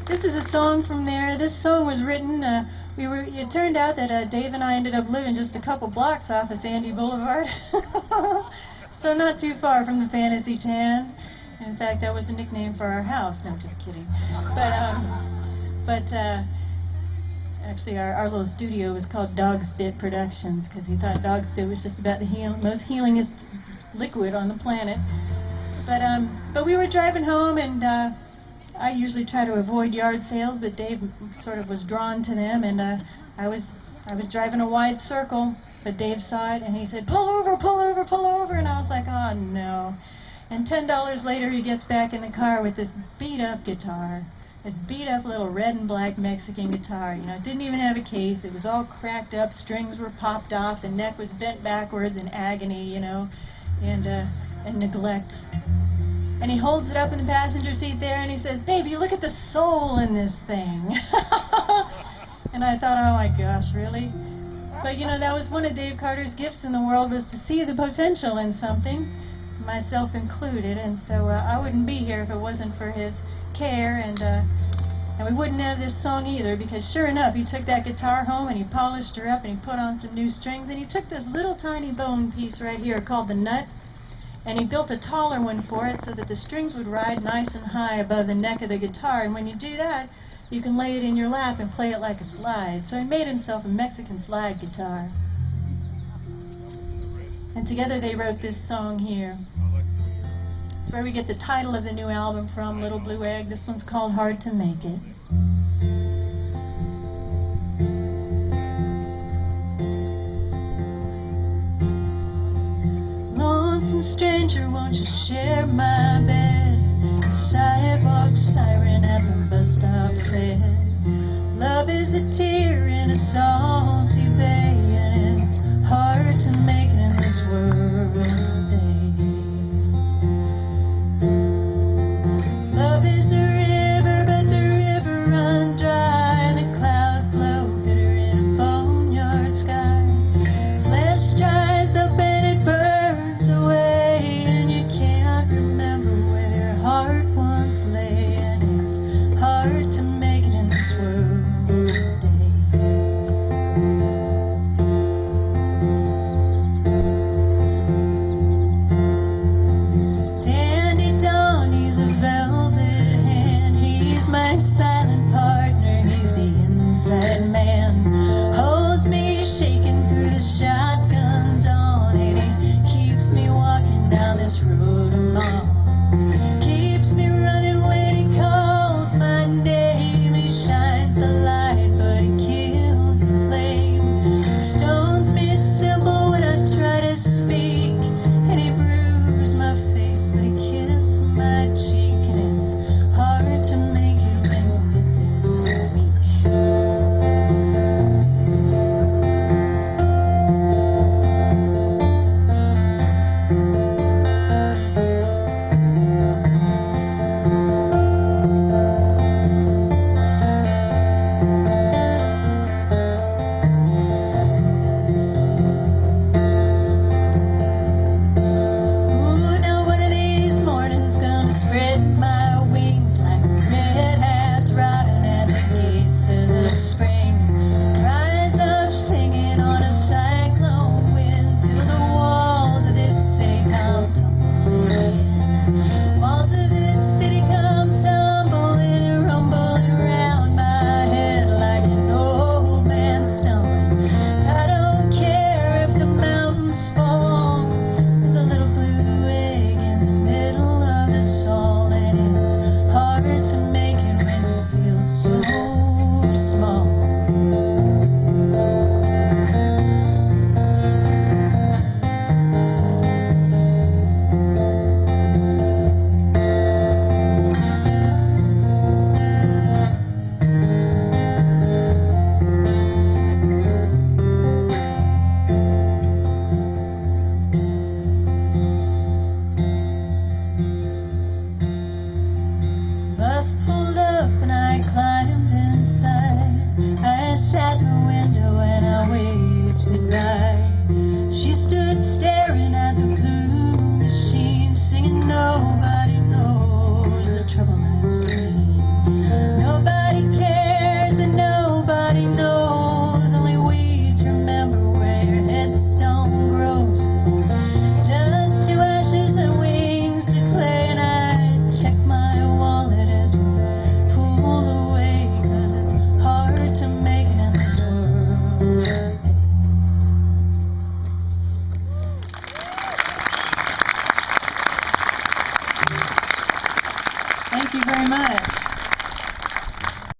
This is a song from there. This song was written, it turned out that Dave and I ended up living just a couple blocks off of Sandy Boulevard. So not too far from the Fantasy Tan. In fact, that was a nickname for our house. No, just kidding. But actually our little studio was called Dog Spit Productions because he thought dog spit was just about the most healingest liquid on the planet. But we were driving home, and I usually try to avoid yard sales, but Dave sort of was drawn to them, and I was driving a wide circle, but Dave saw it, and he said, pull over, pull over, pull over, and I was like, oh no. And $10 later, he gets back in the car with this beat-up guitar, this beat-up little red and black Mexican guitar. You know, it didn't even have a case. It was all cracked up, strings were popped off, the neck was bent backwards in agony, you know, and neglect. And he holds it up in the passenger seat there, and he says, baby, look at the soul in this thing. And I thought, oh my gosh, really? But you know, that was one of Dave Carter's gifts in the world, was to see the potential in something, myself included. And so I wouldn't be here if it wasn't for his care, and we wouldn't have this song either, because sure enough, he took that guitar home and he polished her up and he put on some new strings, and he took this little tiny bone piece right here called the nut, and he built a taller one for it so that the strings would ride nice and high above the neck of the guitar. And when you do that, you can lay it in your lap and play it like a slide. So he made himself a Mexican slide guitar. And together they wrote this song here. It's where we get the title of the new album from, Little Blue Egg. This one's called Hard to Make It. Stranger, won't you share my bed? The sidewalk siren at the bus stop said, love is a tear in a salty bay, and it's hard to make it in this world today. Love is a river, but the river runs dry, and the clouds blow bitter in a boneyard sky. Flesh dries up and it burns away. Nobody knows the trouble I've seen. Nobody Thank you very much.